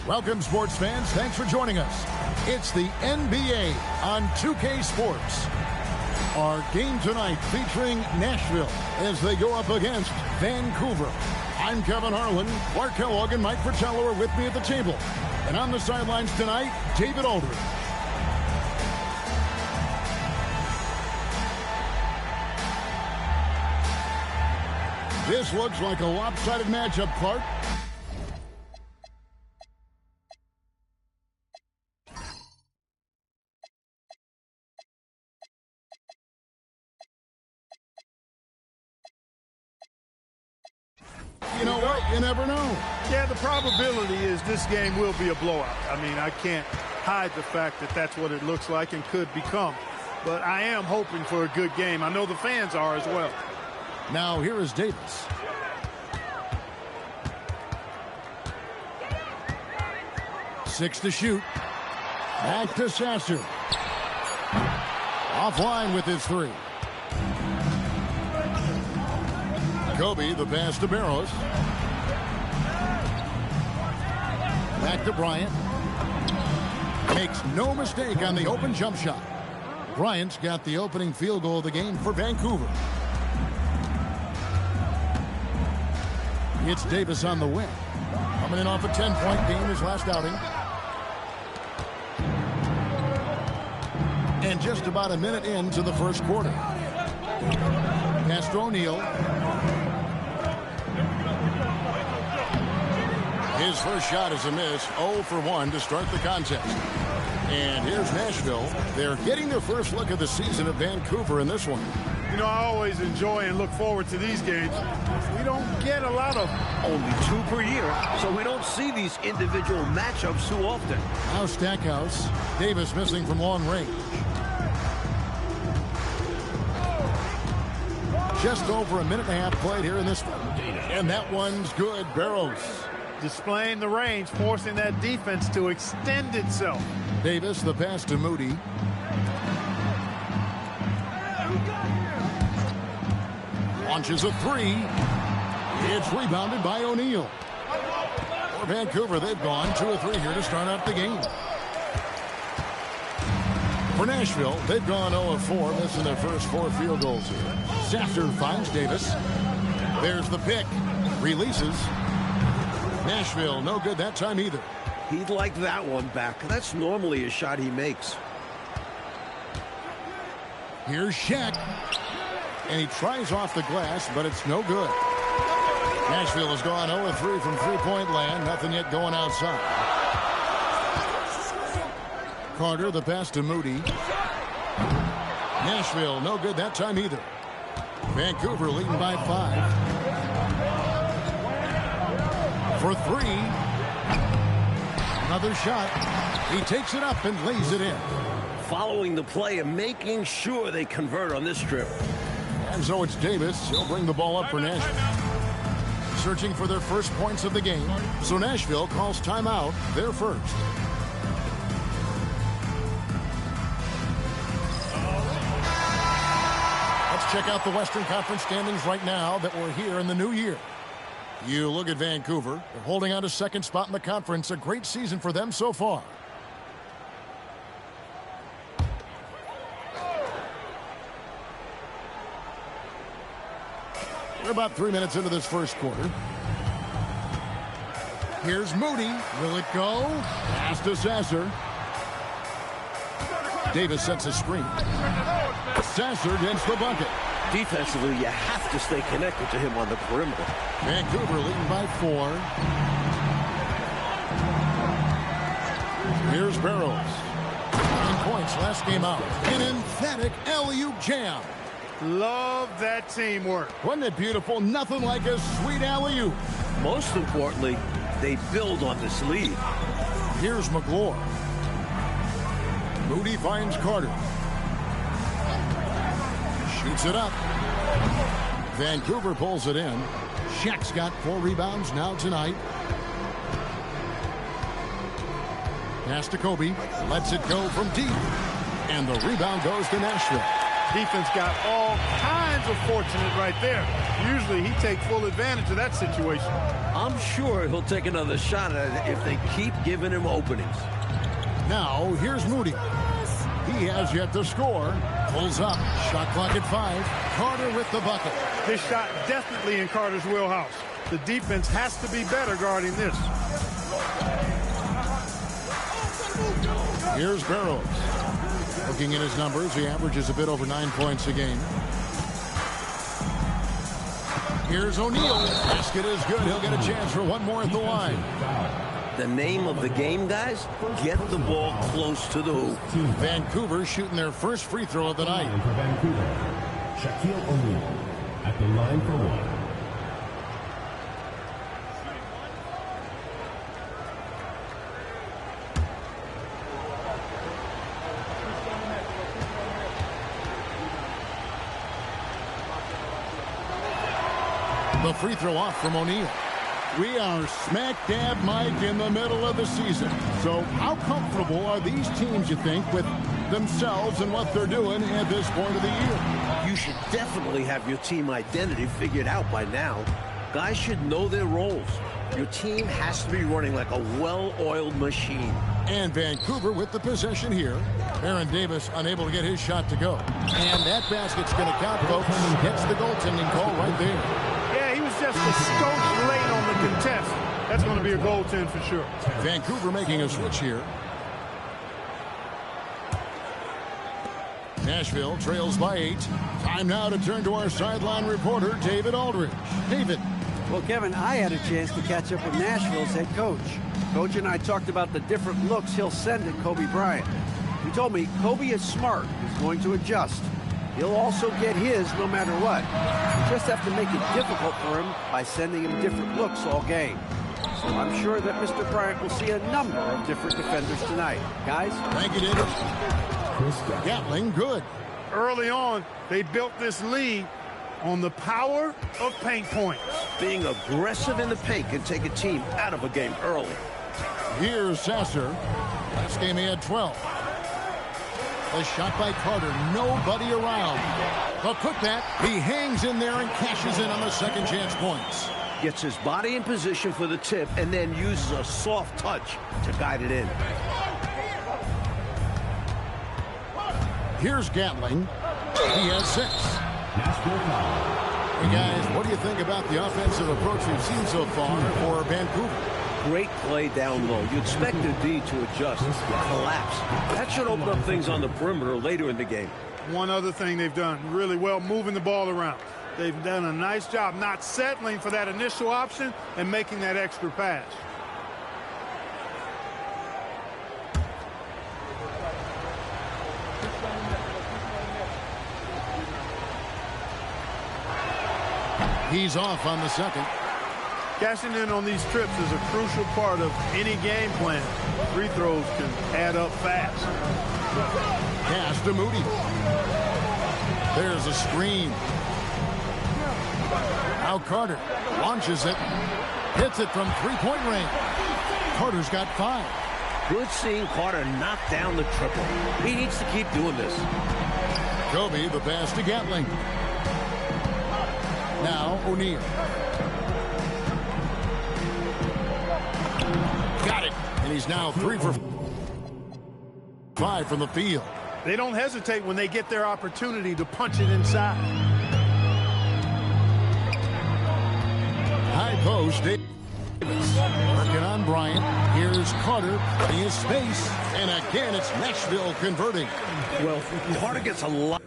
Welcome, sports fans. Thanks for joining us. It's the NBA on 2K Sports. Our game tonight featuring Nashville as they go up against Vancouver. I'm Kevin Harlan. Clark Kellogg and Mike Fratello are with me at the table. And on the sidelines tonight, David Aldridge. This looks like a lopsided matchup, Clark. You know what? You never know. Yeah, the probability is this game will be a blowout. I mean, I can't hide the fact that that's what it looks like and could become. But I am hoping for a good game. I know the fans are as well. Now here is Davis. Six to shoot. Back to Sasser. Offline with his three. Kobe, the pass to Barrows. Back to Bryant. Makes no mistake on the open jump shot. Bryant's got the opening field goal of the game for Vancouver. It's Davis on the wing. Coming in off a 10-point game his last outing. And just about a minute into the first quarter. Pass to O'Neal. His first shot is a miss. 0 for 1 to start the contest. And here's Nashville. They're getting their first look at the season of Vancouver in this one. You know, I always enjoy and look forward to these games. We don't get a lot of only 2 per year, so we don't see these individual matchups too often. Now Stackhouse. Davis missing from long range. Just over a minute and a half played here in this one. And that one's good. Barrows. Displaying the range, forcing that defense to extend itself. Davis, the pass to Moody. Launches a three. It's rebounded by O'Neal. For Vancouver, they've gone 2 of 3 here to start out the game. For Nashville, they've gone 0 of 4, missing their first 4 field goals here. Sasser finds Davis. There's the pick. Releases. Nashville, no good that time either. He'd like that one back. That's normally a shot he makes. Here's Shaq. And he tries off the glass, but it's no good. Nashville has gone 0 of 3 from three-point land. Nothing yet going outside. Carter, the pass to Moody. Nashville, no good that time either. Vancouver leading by 5. For 3. Another shot. He takes it up and lays it in. Following the play and making sure they convert on this trip. And so it's Davis. He'll bring the ball up for Nashville. Searching for their first points of the game. So Nashville calls timeout, their first. Let's check out the Western Conference standings right now that we're here in the new year. You look at Vancouver. They're holding on to second spot in the conference. A great season for them so far. We're about 3 minutes into this first quarter. Here's Moody. Will it go? Pass to Sasser. Davis sets a screen. Sasser gets the bucket. Defensively, you have to stay connected to him on the perimeter. Vancouver leading by 4. Here's Barrows. 9 points last game out. An emphatic alley-oop jam. Love that teamwork. Wasn't it beautiful? Nothing like a sweet alley-oop. Most importantly, they build on this lead. Here's McGlure. Moody finds Carter. Shoots it up. Vancouver pulls it in. Shaq's got 4 rebounds now tonight. Pass to Kobe. Lets it go from deep. And the rebound goes to Nashville. Defense got all kinds of fortunate right there. Usually he takes full advantage of that situation. I'm sure he'll take another shot at it if they keep giving him openings. Now, here's Moody. He has yet to score. Pulls up. Shot clock at 5. Carter with the bucket. This shot definitely in Carter's wheelhouse. The defense has to be better guarding this. Here's Barrows. Looking at his numbers, he averages a bit over 9 points a game. Here's O'Neal. Basket is good. He'll get a chance for one more at the line. The name of the game, guys, get the ball close to the hoop. Vancouver shooting their first free throw of the night. For Vancouver, Shaquille O'Neal at the line for one. The free throw off from O'Neal. We are smack dab, Mike, in the middle of the season. So how comfortable are these teams, you think, with themselves and what they're doing at this point of the year? You should definitely have your team identity figured out by now. Guys should know their roles. Your team has to be running like a well-oiled machine. And Vancouver with the possession here. Aaron Davis unable to get his shot to go. And that basket's going to count, folks. Gets the goaltending call right there. Yeah, he was just a skosh late on the contest. That's going to be a goaltend for sure. Vancouver making a switch here. Nashville trails by 8. Time now to turn to our sideline reporter, David Aldridge. David. Well, Kevin, I had a chance to catch up with Nashville's head coach. Coach and I talked about the different looks he'll send at Kobe Bryant. He told me Kobe is smart. He's going to adjust. He'll also get his no matter what. You just have to make it difficult for him by sending him different looks all game. So I'm sure that Mr. Bryant will see a number of different defenders tonight. Guys? Thank you, David. Gatling, good. Early on, they built this lead on the power of paint points. Being aggressive in the paint can take a team out of a game early. Here's Sasser. Last game he had 12. The shot by Carter. Nobody around. The putback. He hangs in there and cashes in on the second chance points. Gets his body in position for the tip and then uses a soft touch to guide it in. Here's Gatling. He has 6. Hey, guys, what do you think about the offensive approach we've seen so far for Vancouver? Great play down low. You expect the D to adjust, collapse. That should open up things on the perimeter later in the game. One other thing they've done really well, moving the ball around. They've done a nice job not settling for that initial option and making that extra pass. He's off on the second. Cashing in on these trips is a crucial part of any game plan. Free throws can add up fast. Pass to Moody. There's a screen. Now Carter launches it. Hits it from three-point range. Carter's got 5. Good seeing Carter knock down the triple. He needs to keep doing this. Kobe, the pass to Gatling. Now O'Neal. Got it. And he's now 3 for 5 from the field. They don't hesitate when they get their opportunity to punch it inside. High post. Davis working on Bryant. Here's Carter. He is space. And again, it's Nashville converting. Well, Carter gets a lot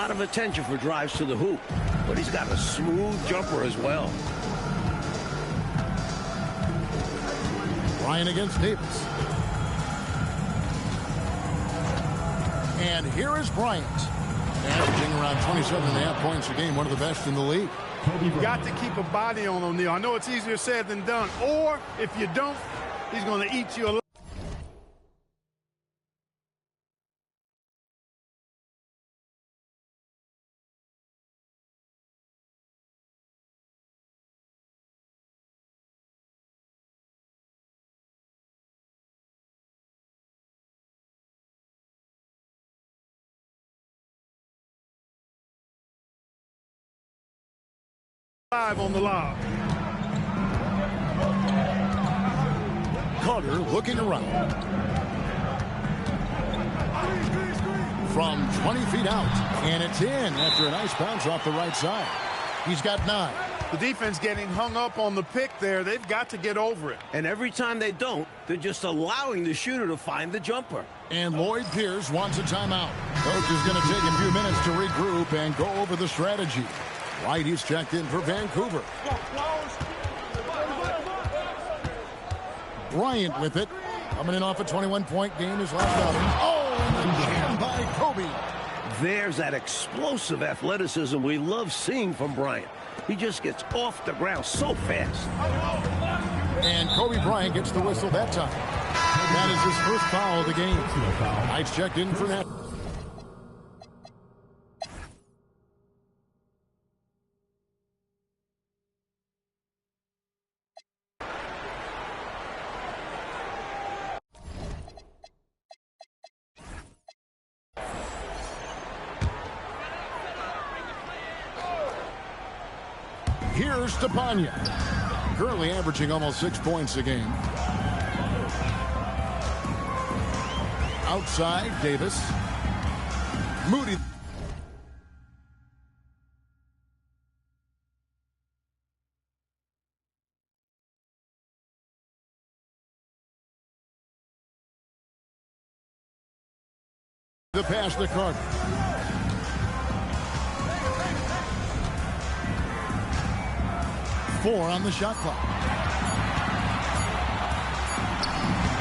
of attention for drives to the hoop, but he's got a smooth jumper as well. Bryant against Davis. And here is Bryant, averaging around 27.5 points a game, one of the best in the league. You've got to keep a body on O'Neal. I know it's easier said than done, or if you don't, he's going to eat you alive. 5 on the lob. Carter looking around. From 20 feet out, and it's in after a nice bounce off the right side. He's got 9. The defense getting hung up on the pick there. They've got to get over it. And every time they don't, they're just allowing the shooter to find the jumper. And Lloyd Pierce wants a timeout. Coach is going to take a few minutes to regroup and go over the strategy. White, he's checked in for Vancouver. Bryant with it. Coming in off a 21-point game his last outing. Oh, and the jam by Kobe. There's that explosive athleticism we love seeing from Bryant. He just gets off the ground so fast. And Kobe Bryant gets the whistle that time. That is his first foul of the game. Knight's checked in for that. Here's Stepanya. Currently averaging almost 6 points a game. Outside, Davis. Moody. The pass to Carter. Four on the shot clock.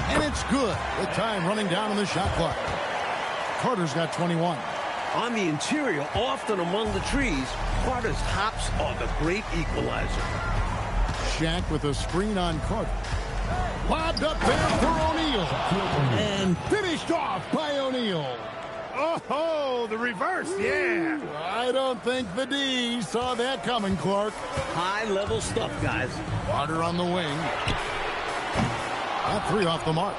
And it's good with time running down on the shot clock. Carter's got 21. On the interior, often among the trees, Carter's hops are the great equalizer. Shaq with a screen on Carter. Lobbed up there for O'Neal. And finished off by O'Neal. Oh, the reverse, yeah. I don't think the D saw that coming, Clark. High-level stuff, guys. Carter on the wing. That 3 off the mark.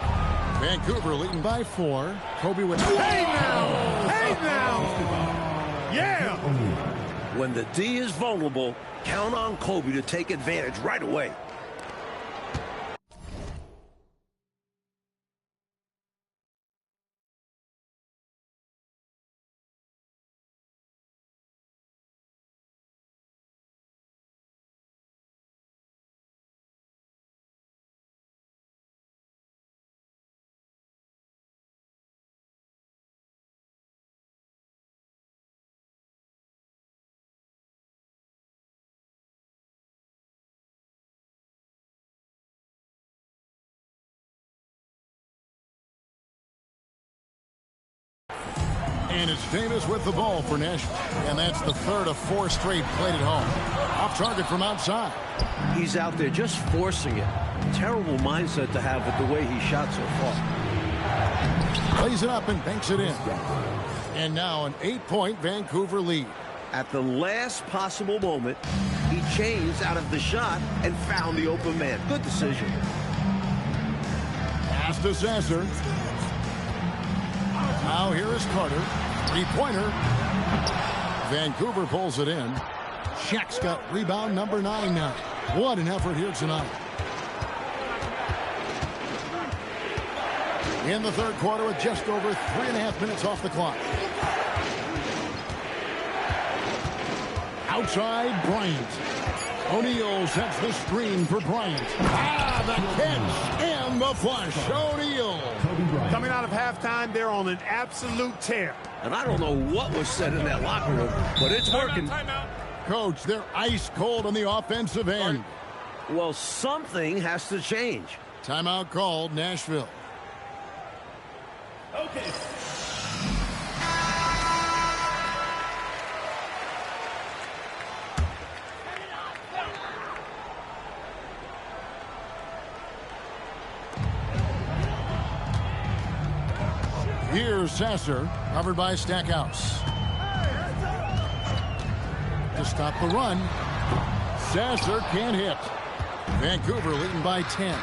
Vancouver leading by 4. Kobe with... Hey now! Hey now! Yeah! When the D is vulnerable, count on Kobe to take advantage right away. And it's Davis with the ball for Nashville. And that's the third of 4 straight played at home. Off target from outside. He's out there just forcing it. Terrible mindset to have with the way he shot so far. Plays it up and banks it in. And now an 8-point Vancouver lead. At the last possible moment, he changed out of the shot and found the open man. Good decision. Pass to Sasser. Now here is Carter. 3-pointer. Vancouver pulls it in. Shaq's got rebound number 9 now. What an effort here tonight. In the third quarter with just over 3.5 minutes off the clock. Outside, Bryant. O'Neal sets the screen for Bryant. The catch and the flush. O'Neal. Coming out of halftime, they're on an absolute tear. And I don't know what was said in that locker room, but it's working. Coach, they're ice cold on the offensive end. Well, something has to change. Timeout called, Nashville. Okay. Here's Sasser, covered by Stackhouse. To stop the run. Sasser can't hit. Vancouver leading by 10.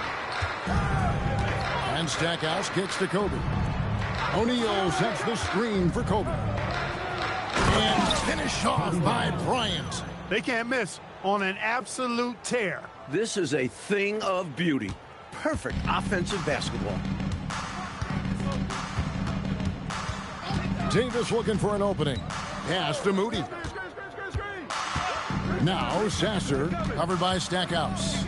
And Stackhouse kicks to Kobe. O'Neal sets the screen for Kobe. And finished off by Bryant. They can't miss on an absolute tear. This is a thing of beauty. Perfect offensive basketball. Davis looking for an opening. Pass to Moody. Now Sasser, covered by Stackhouse.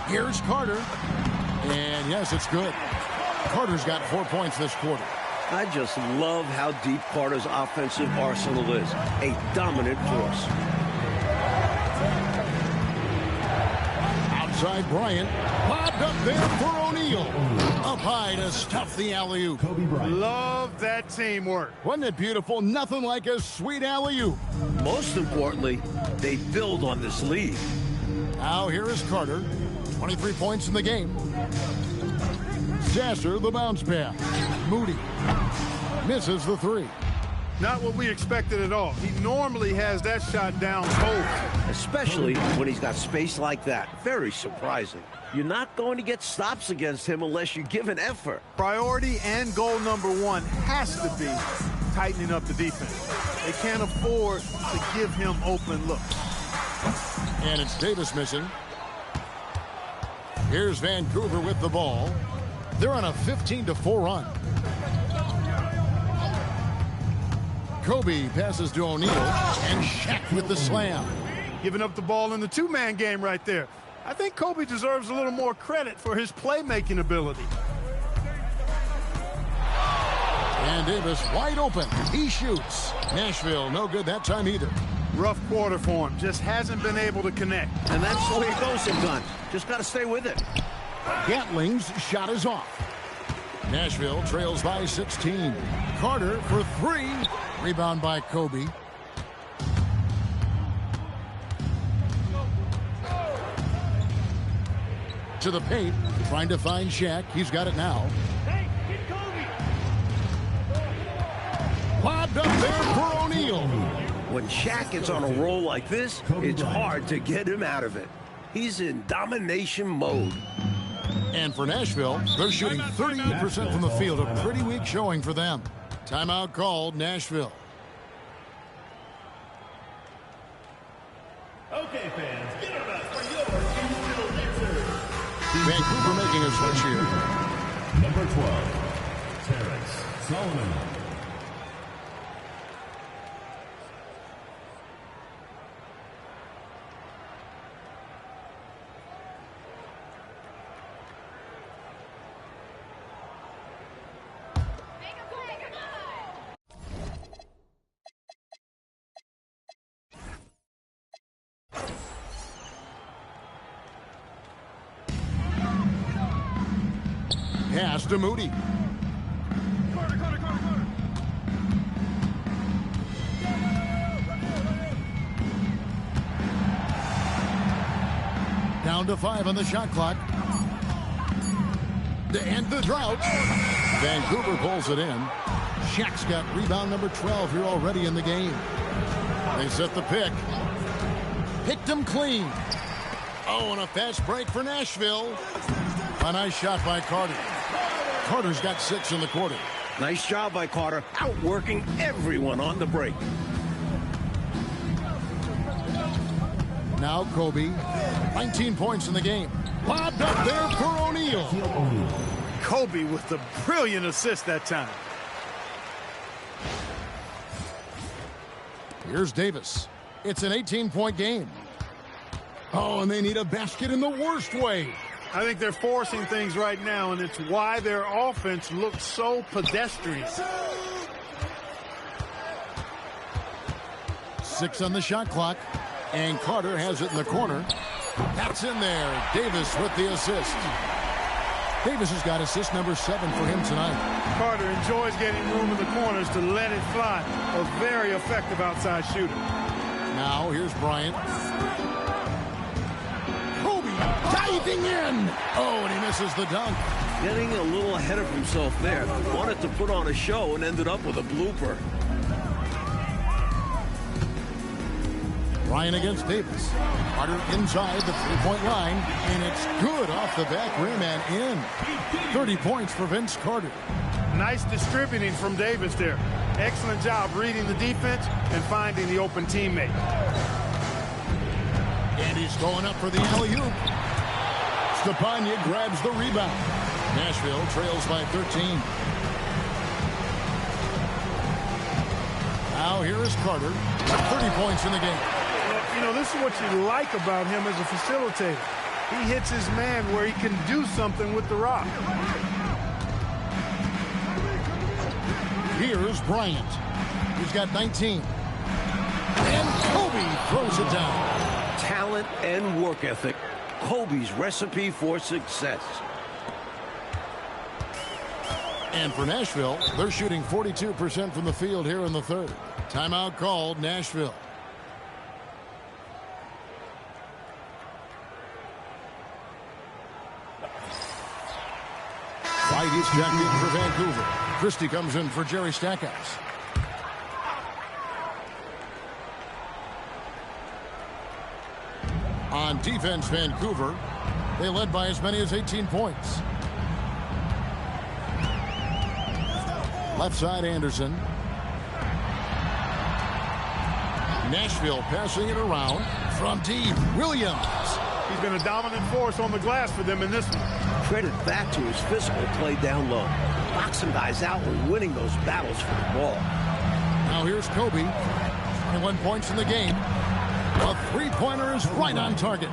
Here's Carter. And yes, it's good. Carter's got 4 points this quarter. I just love how deep Carter's offensive arsenal is. A dominant force. Outside Bryant. Bobbed up there for O'Neal. Up high to stuff the alley-oop. Love that teamwork. Wasn't it beautiful? Nothing like a sweet alley-oop. Most importantly, they build on this lead. Now here is Carter. 23 points in the game. Sasser, the bounce pass. Moody misses the three. Not what we expected at all. He normally has that shot down cold. Especially when he's got space like that. Very surprising. You're not going to get stops against him unless you give an effort. Priority and goal number one has to be tightening up the defense. They can't afford to give him open looks. And it's Davis missing. Here's Vancouver with the ball. They're on a 15-4 run. Kobe passes to O'Neal, and Shaq with the slam. Giving up the ball in the two-man game right there. I think Kobe deserves a little more credit for his playmaking ability. And Davis wide open. He shoots. Nashville no good that time either. Rough quarter for him. Just hasn't been able to connect. And that's the way it goes sometimes. Just got to stay with it. Gatling's shot is off. Nashville trails by 16. Carter for three. Rebound by Kobe. To the paint, trying to find Shaq. He's got it now. Hey, get Kobe. Lobbed up there for O'Neal. When Shaq gets on a roll like this, it's hard to get him out of it. He's in domination mode. And for Nashville, they're shooting 38% from the field. A pretty weak showing for them. Timeout called, Nashville. Okay, fans, get it up for your individual answers. Vancouver making a switch here. Number 12, Terrence Solomon. Pass to Moody. Carter. Down to 5 on the shot clock. To end the drought. Vancouver pulls it in. Shaq's got rebound number 12 here already in the game. They set the pick. Picked him clean. Oh, and a fast break for Nashville. A nice shot by Carter. Carter's got 6 in the quarter. Nice job by Carter, outworking everyone on the break. Now Kobe, 19 points in the game. Lobbed up there for O'Neal. Kobe with the brilliant assist that time. Here's Davis. It's an 18-point game. Oh, and they need a basket in the worst way. I think they're forcing things right now, and it's why their offense looks so pedestrian. 6 on the shot clock, and Carter has it in the corner. That's in there. Davis with the assist. Davis has got assist number 7 for him tonight. Carter enjoys getting room in the corners to let it fly. A very effective outside shooter. Now here's Bryant. Diving in. Oh, and he misses the dunk. Getting a little ahead of himself there. Wanted to put on a show and ended up with a blooper. Ryan against Davis. Carter inside the three-point line, and it's good off the back rim and in. 30 points for Vince Carter. Nice distributing from Davis there. Excellent job reading the defense and finding the open teammate. And he's going up for the alley-oop. Stepanya grabs the rebound. Nashville trails by 13. Now here is Carter. 30 points in the game. You know, this is what you like about him as a facilitator. He hits his man where he can do something with the rock. Here's Bryant. He's got 19. And Kobe throws it down. Talent and work ethic. Kobe's recipe for success. And for Nashville, they're shooting 42% from the field here in the third. Timeout called, Nashville. White is checked in for Vancouver. Christie comes in for Jerry Stackhouse. On defense, Vancouver, they led by as many as 18 points. Left side, Anderson. Nashville passing it around from deep. Williams. He's been a dominant force on the glass for them in this one. Credit that to his physical play down low. Boxing guys out and winning those battles for the ball. Now here's Kobe. 21 points in the game. A three-pointer is right on target.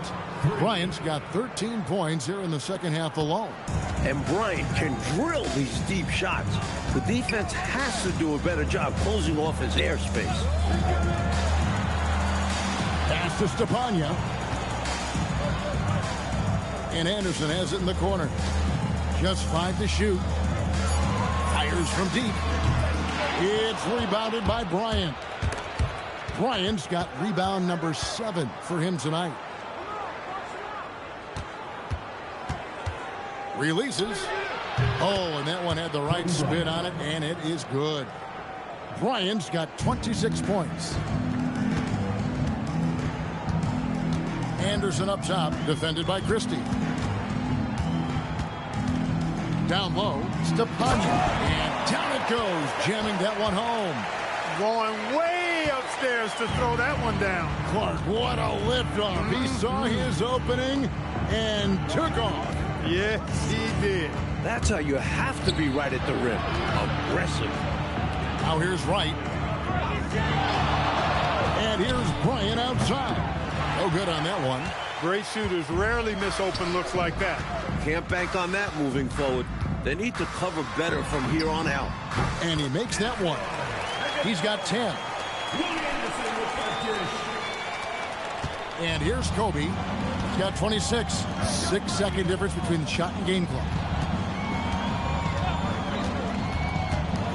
Bryant's got 13 points here in the second half alone. And Bryant can drill these deep shots. The defense has to do a better job closing off his airspace. Pass to Stepanya. And Anderson has it in the corner. Just 5 to shoot. Fires from deep. It's rebounded by Bryant. Bryant's got rebound number 7 for him tonight. Releases. Oh, and that one had the right spin on it, and it is good. Bryant's got 26 points. Anderson up top, defended by Christie. Down low, Stepanya. And down it goes, jamming that one home. Going way upstairs to throw that one down. Clark, what a liftoff. He saw his opening and took off. Yes, he did. That's how you have to be right at the rim. Aggressive. Now here's Wright. And here's Bryant outside. No good on that one. Great shooters rarely miss open looks like that. Can't bank on that moving forward. They need to cover better from here on out. And he makes that one. He's got 10. And here's Kobe. He's got 26. 6-second difference between the shot and game clock.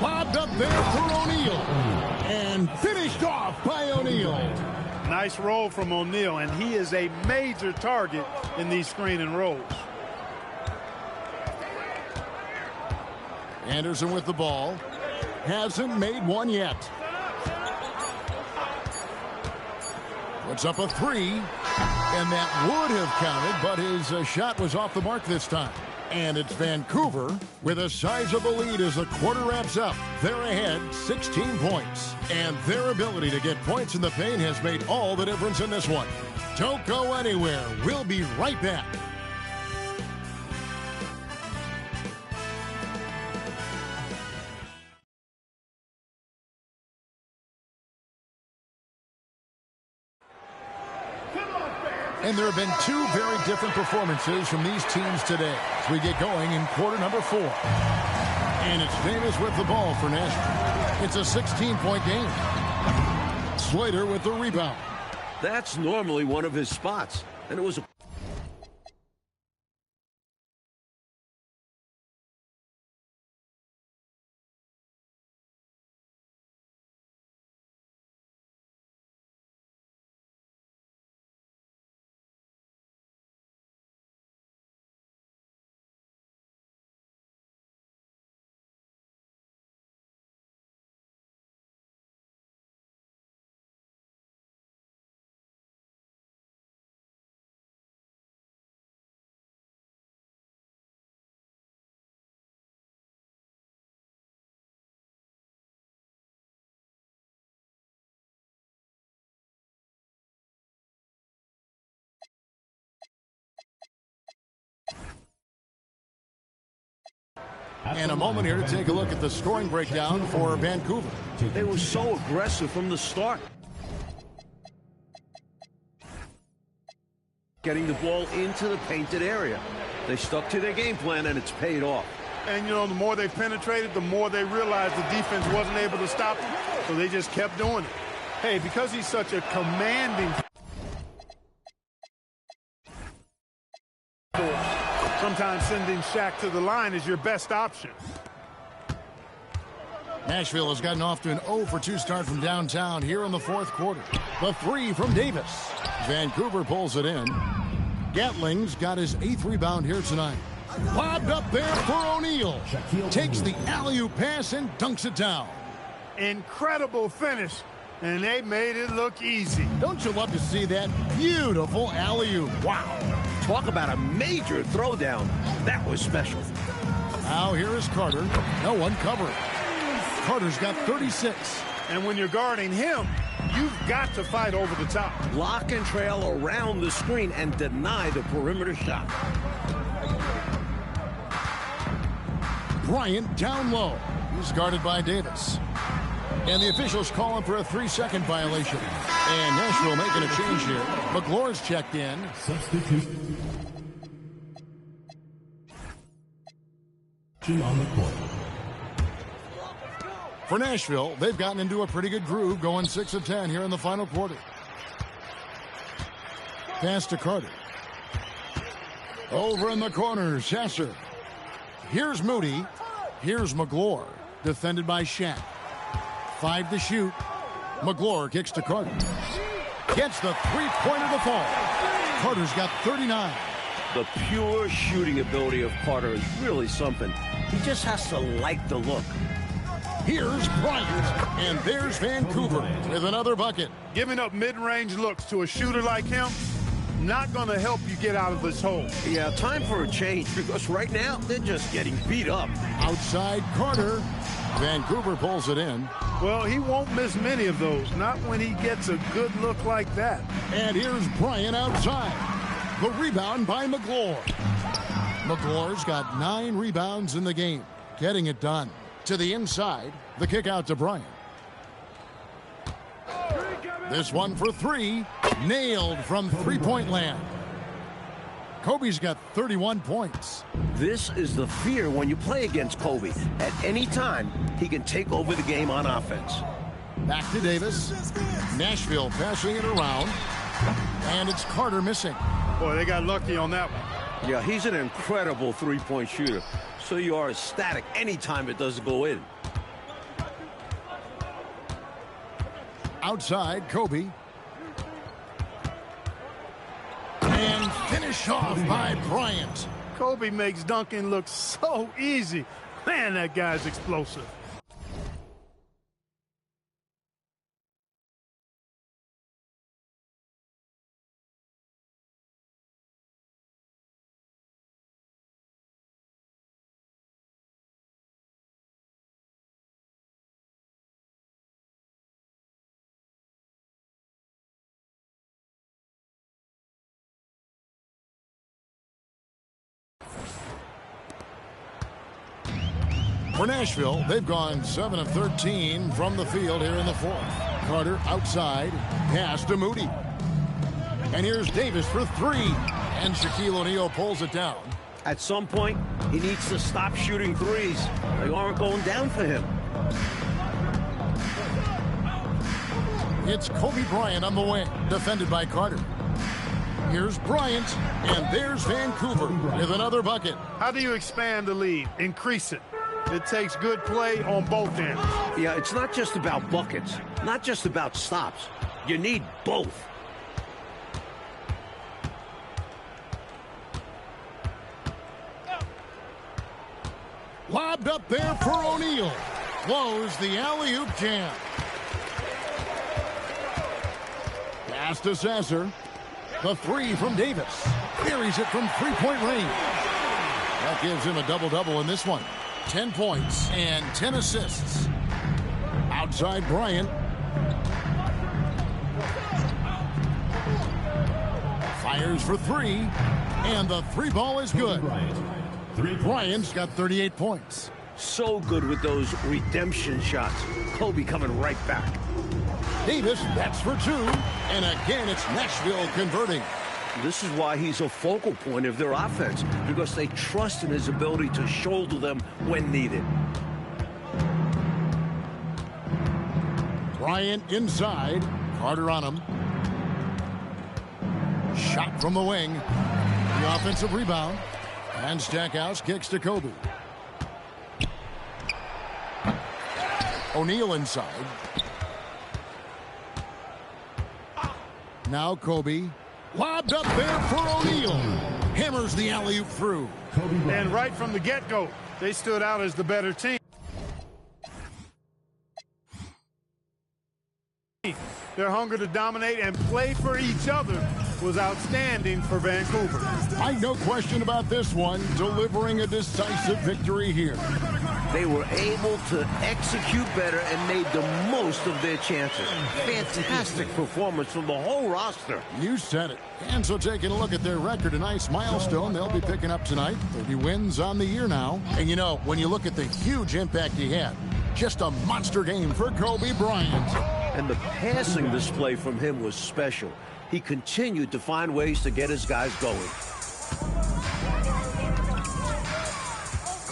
Lobbed up there for O'Neal. And finished off by O'Neal. Nice roll from O'Neal, and he is a major target in these screen and rolls. Anderson with the ball. Hasn't made one yet. Puts up a 3. And that would have counted, but his shot was off the mark this time. And it's Vancouver with a sizable lead as the quarter wraps up. They're ahead 16 points. And their ability to get points in the paint has made all the difference in this one. Don't go anywhere. We'll be right back. And there have been 2 very different performances from these teams today as we get going in quarter number 4. And it's Davis with the ball for Nashville. It's a 16-point game. Slater with the rebound. That's normally one of his spots, and it was a And a moment here to take a look at the scoring breakdown for Vancouver. They were so aggressive from the start. Getting the ball into the painted area. They stuck to their game plan, and it's paid off. And, you know, the more they penetrated, the more they realized the defense wasn't able to stop them. So they just kept doing it. Hey, because he's such a commanding force, sometimes sending Shaq to the line is your best option. Nashville has gotten off to an 0-for-2 start from downtown here in the fourth quarter. The three from Davis. Vancouver pulls it in. Gatling's got his 8th rebound here tonight. Lobbed up there for O'Neal. Takes the alley-oop pass and dunks it down. Incredible finish, and they made it look easy. Don't you love to see that beautiful alley-oop? Wow. Talk about a major throwdown. That was special. Now here is Carter. No one covering. Carter's got 36. And when you're guarding him, you've got to fight over the top. Lock and trail around the screen and deny the perimeter shot. Bryant down low. He's guarded by Davis. And the officials calling for a 3-second violation. And Nashville making a change here. McGlore's checked in. Substitution on the court. For Nashville, they've gotten into a pretty good groove, going 6 of 10 here in the final quarter. Pass to Carter. Over in the corner, Sasser. Here's Moody. Here's McGlore. Defended by Shaq. 5 to shoot. McGlore kicks to Carter. Gets the three-pointer to fall. Carter's got 39. The pure shooting ability of Carter is really something. He just has to like the look. Here's Bryant. And there's Vancouver with another bucket. Giving up mid-range looks to a shooter like him, not going to help you get out of this hole. Yeah, time for a change, because right now they're just getting beat up. Outside Carter. Vancouver pulls it in. Well, he won't miss many of those, not when he gets a good look like that. And here's Bryant outside. The rebound by McGlore. McGlore's got 9 rebounds in the game, getting it done. To the inside, the kick out to Bryant. This one for 3, nailed from three-point land. Kobe's got 31 points. This is the fear when you play against Kobe. At any time, he can take over the game on offense. Back to Davis. Nashville passing it around. And it's Carter missing. Boy, they got lucky on that one. Yeah, he's an incredible three-point shooter. So you are ecstatic anytime it doesn't go in. Outside, Kobe. And finish off by Bryant. Kobe makes dunking look so easy. Man, that guy's explosive. For Nashville, they've gone 7 of 13 from the field here in the fourth. Carter outside, pass to Moody. And here's Davis for 3. And Shaquille O'Neal pulls it down. At some point, he needs to stop shooting threes. They aren't going down for him. It's Kobe Bryant on the wing, defended by Carter. Here's Bryant, and there's Vancouver with another bucket. How do you expand the lead? Increase it. It takes good play on both ends. Yeah, it's not just about buckets, not just about stops. You need both. Lobbed up there for O'Neal. Close the alley-oop jam. Pass to Sasser. The 3 from Davis. Buries it from three-point range. That gives him a double-double in this one. 10 points and 10 assists. Outside Bryant. Fires for 3. And the 3 ball is good. Bryant's got 38 points. So good with those redemption shots. Kobe coming right back. Davis bats for 2. And again, it's Nashville converting. This is why he's a focal point of their offense, because they trust in his ability to shoulder them when needed. Bryant inside. Carter on him. Shot from the wing. The offensive rebound. And Stackhouse kicks to Kobe. O'Neal inside. Now Kobe. Lobbed up there for O'Neal. Hammers the alley-oop through. And right from the get-go, they stood out as the better team. Their hunger to dominate and play for each other was outstanding for Vancouver. No question about this one, delivering a decisive victory here. They were able to execute better and made the most of their chances. Fantastic performance from the whole roster. You said it. And so taking a look at their record, a nice milestone they'll be picking up tonight. 30 wins on the year now. And you know, when you look at the huge impact he had, just a monster game for Kobe Bryant. And the passing display from him was special. He continued to find ways to get his guys going.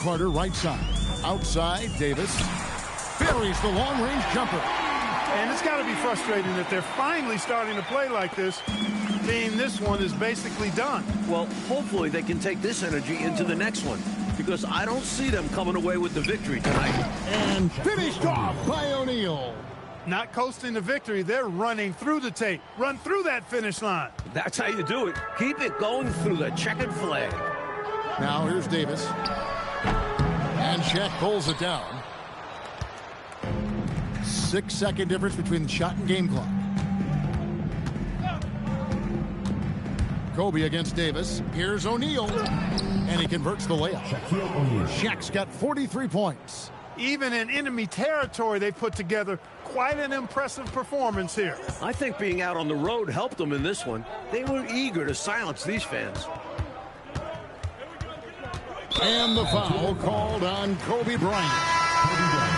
Carter right side. Outside, Davis buries the long-range jumper. And it's got to be frustrating that they're finally starting to play like this, being this one is basically done. Well, hopefully they can take this energy into the next one, because I don't see them coming away with the victory tonight. And finished off by O'Neal. Not coasting to victory, they're running through the tape. Run through that finish line. That's how you do it. Keep it going through the checkered flag. Now here's Davis. And Shaq pulls it down. 6-second difference between shot and game clock. Kobe against Davis. Here's O'Neal. And he converts the layup. Shaq's got 43 points. Even in enemy territory, they put together quite an impressive performance here. I think being out on the road helped them in this one. They were eager to silence these fans. And the foul called on Kobe Bryant.